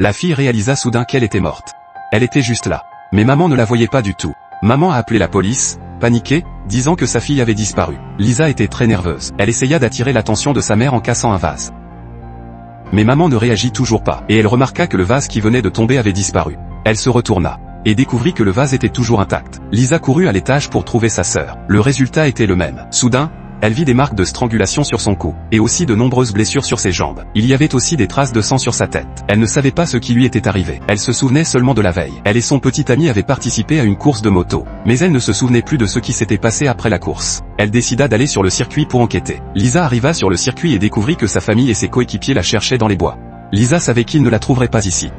La fille réalisa soudain qu'elle était morte. Elle était juste là. Mais maman ne la voyait pas du tout. Maman a appelé la police, paniquée, disant que sa fille avait disparu. Lisa était très nerveuse. Elle essaya d'attirer l'attention de sa mère en cassant un vase. Mais maman ne réagit toujours pas, et elle remarqua que le vase qui venait de tomber avait disparu. Elle se retourna, et découvrit que le vase était toujours intact. Lisa courut à l'étage pour trouver sa sœur. Le résultat était le même. Soudain, elle vit des marques de strangulation sur son cou, et aussi de nombreuses blessures sur ses jambes. Il y avait aussi des traces de sang sur sa tête. Elle ne savait pas ce qui lui était arrivé. Elle se souvenait seulement de la veille. Elle et son petit ami avaient participé à une course de moto, mais elle ne se souvenait plus de ce qui s'était passé après la course. Elle décida d'aller sur le circuit pour enquêter. Lisa arriva sur le circuit et découvrit que sa famille et ses coéquipiers la cherchaient dans les bois. Lisa savait qu'ils ne la trouveraient pas ici.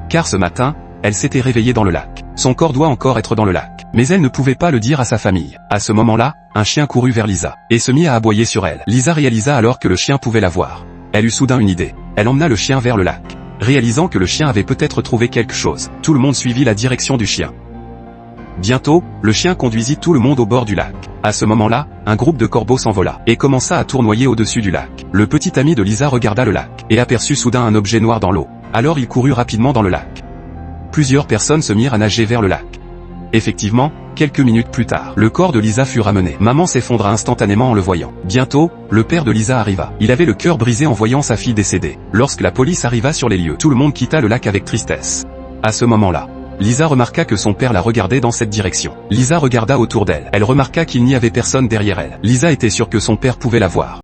Car ce matin, elle s'était réveillée dans le lac. Son corps doit encore être dans le lac. Mais elle ne pouvait pas le dire à sa famille. À ce moment-là, un chien courut vers Lisa, et se mit à aboyer sur elle. Lisa réalisa alors que le chien pouvait la voir. Elle eut soudain une idée. Elle emmena le chien vers le lac. Réalisant que le chien avait peut-être trouvé quelque chose, tout le monde suivit la direction du chien. Bientôt, le chien conduisit tout le monde au bord du lac. À ce moment-là, un groupe de corbeaux s'envola, et commença à tournoyer au-dessus du lac. Le petit ami de Lisa regarda le lac, et aperçut soudain un objet noir dans l'eau. Alors il courut rapidement dans le lac. Plusieurs personnes se mirent à nager vers le lac. Effectivement, quelques minutes plus tard, le corps de Lisa fut ramené. Maman s'effondra instantanément en le voyant. Bientôt, le père de Lisa arriva. Il avait le cœur brisé en voyant sa fille décédée. Lorsque la police arriva sur les lieux, tout le monde quitta le lac avec tristesse. À ce moment-là, Lisa remarqua que son père la regardait dans cette direction. Lisa regarda autour d'elle. Elle remarqua qu'il n'y avait personne derrière elle. Lisa était sûre que son père pouvait la voir.